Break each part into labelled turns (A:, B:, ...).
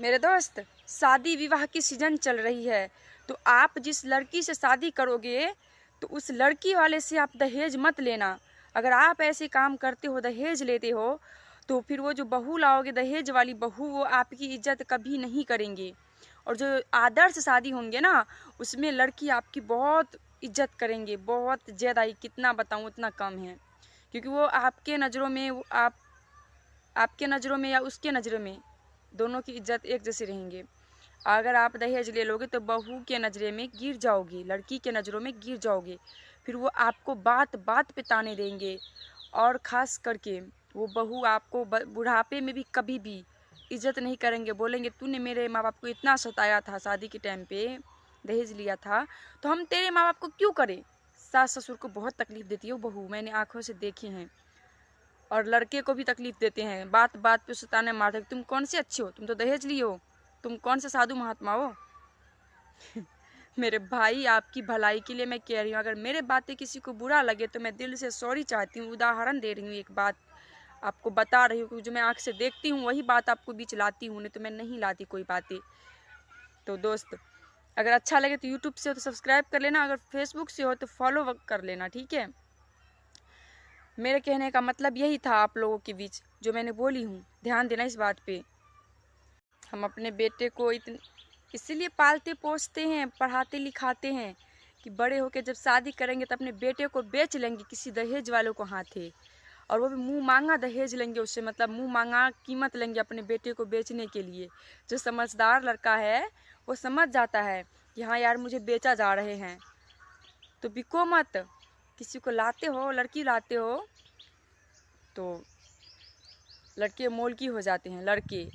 A: मेरे दोस्त, शादी विवाह की सीजन चल रही है, तो आप जिस लड़की से शादी करोगे तो उस लड़की वाले से आप दहेज मत लेना। अगर आप ऐसे काम करते हो, दहेज लेते हो, तो फिर वो जो बहू लाओगे, दहेज वाली बहू, वो आपकी इज्जत कभी नहीं करेंगे। और जो आदर्श शादी होंगे ना, उसमें लड़की आपकी बहुत इज्जत करेंगे, बहुत ज़्यादा ही। कितना बताऊँ उतना कम है, क्योंकि वो आपके नज़रों में, आपके नज़रों में या उसके नज़रों में, दोनों की इज्जत एक जैसी रहेंगे। अगर आप दहेज ले लोगे तो बहू के नज़रे में गिर जाओगी, लड़की के नज़रों में गिर जाओगे। फिर वो आपको बात बात पे ताने देंगे, और ख़ास करके वो बहू आपको बुढ़ापे में भी कभी भी इज्जत नहीं करेंगे। बोलेंगे तूने मेरे माँ बाप को इतना सताया था, शादी के टाइम पे दहेज लिया था, तो हम तेरे माँ बाप को क्यों करें। सास ससुर को बहुत तकलीफ़ देती है वो बहू, मैंने आँखों से देखे हैं। और लड़के को भी तकलीफ़ देते हैं, बात बात पे सताने मारते। तुम कौन से अच्छे हो, तुम तो दहेज लिए हो, तुम कौन से साधु महात्मा हो। मेरे भाई, आपकी भलाई के लिए मैं कह रही हूँ। अगर मेरे बातें किसी को बुरा लगे तो मैं दिल से सॉरी चाहती हूँ। उदाहरण दे रही हूँ, एक बात आपको बता रही हूँ, क्योंकि जो मैं आँख से देखती हूँ वही बात आपको बीच लाती हूँ, नहीं तो मैं नहीं लाती कोई बातें। तो दोस्त, अगर अच्छा लगे तो यूट्यूब से हो तो सब्सक्राइब कर लेना, अगर फेसबुक से हो तो फॉलो कर लेना, ठीक है। मेरे कहने का मतलब यही था आप लोगों के बीच, जो मैंने बोली हूँ, ध्यान देना इस बात पे। हम अपने बेटे को इसीलिए पालते पोसते हैं, पढ़ाते लिखाते हैं, कि बड़े होकर जब शादी करेंगे तो अपने बेटे को बेच लेंगे किसी दहेज वालों को हाथे। और वो भी मुंह मांगा दहेज लेंगे उससे, मतलब मुंह मांगा कीमत लेंगे अपने बेटे को बेचने के लिए। जो समझदार लड़का है वो समझ जाता है कि हाँ यार, मुझे बेचा जा रहे हैं, तो बिको मत। किसी को लाते हो, लड़की लाते हो, तो लड़के मोल की हो जाते हैं, लड़के।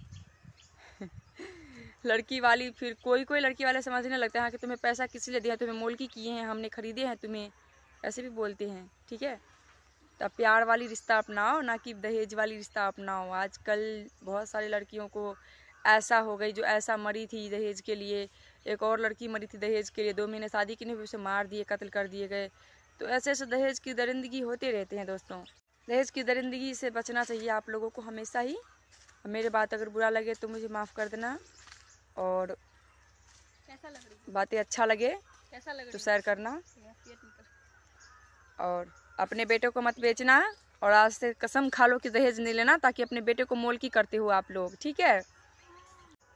A: लड़की वाली, फिर कोई कोई लड़की वाले समझने लगते हैं हाँ कि तुम्हें पैसा किस लिए दिया, तुम्हें मोल की किए हैं, हमने खरीदे हैं तुम्हें, ऐसे भी बोलते हैं, ठीक है। तो प्यार वाली रिश्ता अपनाओ, ना कि दहेज वाली रिश्ता अपनाओ। आजकल बहुत सारी लड़कियों को ऐसा हो गई, जो ऐसा मरी थी दहेज के लिए, एक और लड़की मरी थी दहेज के लिए, 2 महीने शादी की नहीं, उसे मार दिए, कत्ल कर दिए गए। तो ऐसे ऐसे दहेज की दरिंदगी होते रहते हैं दोस्तों। दहेज की दरिंदगी से बचना चाहिए आप लोगों को हमेशा ही। मेरी बात अगर बुरा लगे तो मुझे माफ़ कर देना, और
B: कैसा लग रही
A: बातें अच्छा लगे
B: कैसा लग
A: तो शेयर करना,
B: कर।
A: और अपने बेटे को मत बेचना। और आज से कसम खा लो कि दहेज नहीं लेना, ताकि अपने बेटे को मोल की करते हो आप लोग, ठीक है।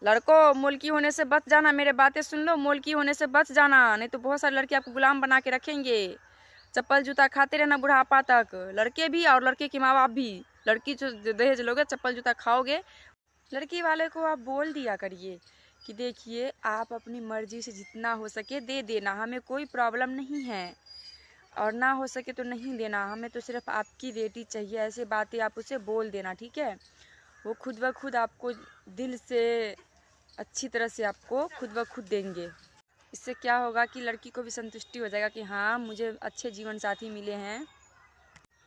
A: लड़कों, मोल की होने से बच जाना, मेरे बातें सुन लो, मोल की होने से बच जाना, नहीं तो बहुत सारे लड़के आपको गुलाम बना के रखेंगे। चप्पल जूता खाते रहना बुढ़ापा तक, लड़के भी और लड़के के माँ बाप भी। लड़की जो दहेज लोगे, चप्पल जूता खाओगे। लड़की वाले को आप बोल दिया करिए कि देखिए, आप अपनी मर्जी से जितना हो सके दे देना, हमें कोई प्रॉब्लम नहीं है, और ना हो सके तो नहीं देना, हमें तो सिर्फ आपकी बेटी चाहिए। ऐसे बातें आप उसे बोल देना, ठीक है। वो खुद ब खुद आपको दिल से, अच्छी तरह से आपको खुद ब खुद देंगे। इससे क्या होगा कि लड़की को भी संतुष्टि हो जाएगा कि हाँ, मुझे अच्छे जीवन साथी मिले हैं,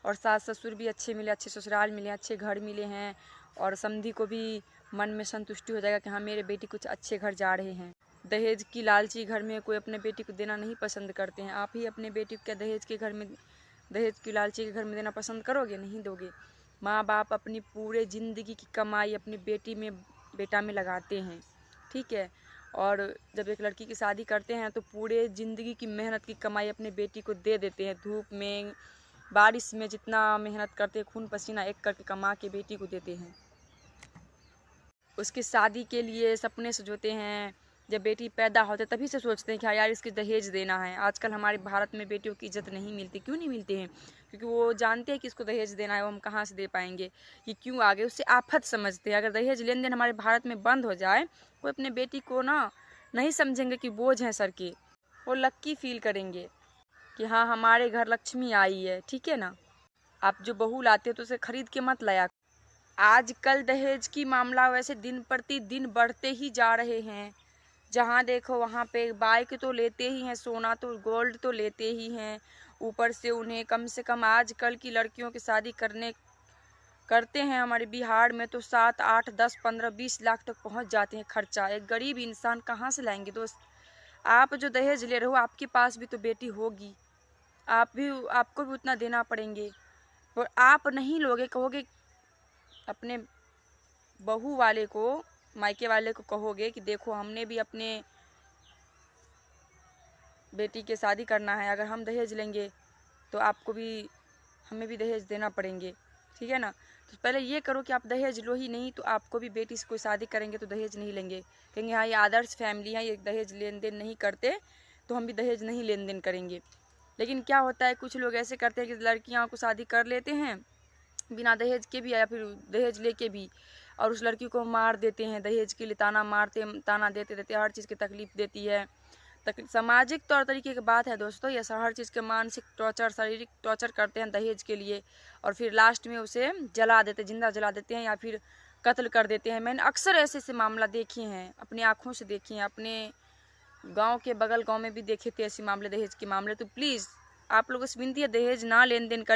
A: और सास ससुर भी अच्छे मिले, अच्छे ससुराल मिले, अच्छे घर मिले हैं। और समधी को भी मन में संतुष्टि हो जाएगा कि हाँ, मेरे बेटी कुछ अच्छे घर जा रहे हैं। दहेज की लालची घर में कोई अपने बेटी को देना नहीं पसंद करते हैं। आप ही अपने बेटी को क्या दहेज के घर में, दहेज की लालची के घर में देना पसंद करोगे? नहीं दोगे। माँ बाप अपनी पूरे ज़िंदगी की कमाई अपनी बेटी में, बेटा में लगाते हैं, ठीक है। और जब एक लड़की की शादी करते हैं तो पूरे ज़िंदगी की मेहनत की कमाई अपने बेटी को दे देते हैं। धूप में, बारिश में, जितना मेहनत करते हैं, खून पसीना एक करके कमा के बेटी को देते हैं। उसकी शादी के लिए सपने सजोते हैं। जब बेटी पैदा होते तभी से सोचते हैं कि हाँ यार, इसकी दहेज देना है। आजकल हमारे भारत में बेटियों की इज्जत नहीं मिलती। क्यों नहीं मिलती है? क्योंकि वो जानते हैं कि इसको दहेज देना है, वो हम कहाँ से दे पाएंगे, ये क्यों आगे, उससे आफत समझते हैं। अगर दहेज लेन देन हमारे भारत में बंद हो जाए, कोई अपने बेटी को ना नहीं समझेंगे कि बोझ हैं सर के, वो लक्की फील करेंगे कि हाँ, हमारे घर लक्ष्मी आई है, ठीक है ना। आप जो बहू लाते हो तो उसे खरीद के मत लाया। आजकल दहेज की मामला वैसे दिन प्रतिदिन बढ़ते ही जा रहे हैं। जहाँ देखो वहाँ पे बाइक तो लेते ही हैं, सोना तो, गोल्ड तो लेते ही हैं। ऊपर से उन्हें कम से कम आजकल की लड़कियों की शादी करते हैं हमारे बिहार में तो 7, 8, 10, 15, 20 लाख तक पहुँच जाते हैं खर्चा। एक गरीब इंसान कहाँ से लाएंगे दोस्त? आप जो दहेज ले रहे हो, आपके पास भी तो बेटी होगी, आपको भी उतना देना पड़ेंगे। और आप नहीं लोगे, कहोगे अपने बहू वाले को मायके वाले को कहोगे कि देखो हमने भी अपने बेटी के शादी करना है, अगर हम दहेज लेंगे तो आपको भी हमें भी दहेज देना पड़ेंगे, ठीक है ना। तो पहले ये करो कि आप दहेज लो ही नहीं, तो आपको भी बेटी से कोई शादी करेंगे तो दहेज नहीं लेंगे, कहेंगे हाँ ये आदर्श फैमिली है, ये दहेज लेन देन नहीं करते, तो हम भी दहेज नहीं लेन देन करेंगे। लेकिन क्या होता है, कुछ लोग ऐसे करते हैं कि लड़कियां को शादी कर लेते हैं बिना दहेज के भी या फिर दहेज लेके भी, और उस लड़की को मार देते हैं दहेज के लिए, ताना देते देते हर चीज़ की तकलीफ देती है। सामाजिक तौर तरीके की बात है दोस्तों, ये हर चीज़ के मानसिक टॉर्चर, शारीरिक टॉर्चर करते हैं दहेज के लिए, और फिर लास्ट में उसे जला देते, जिंदा जला देते हैं या फिर कत्ल कर देते हैं। मैंने अक्सर ऐसे ऐसे मामला देखे हैं, अपनी आँखों से देखे हैं, अपने गांव के बगल गांव में भी देखे थे ऐसे मामले, दहेज के मामले। तो प्लीज़ आप लोगों से विनती है, दहेज ना लेन देन करें।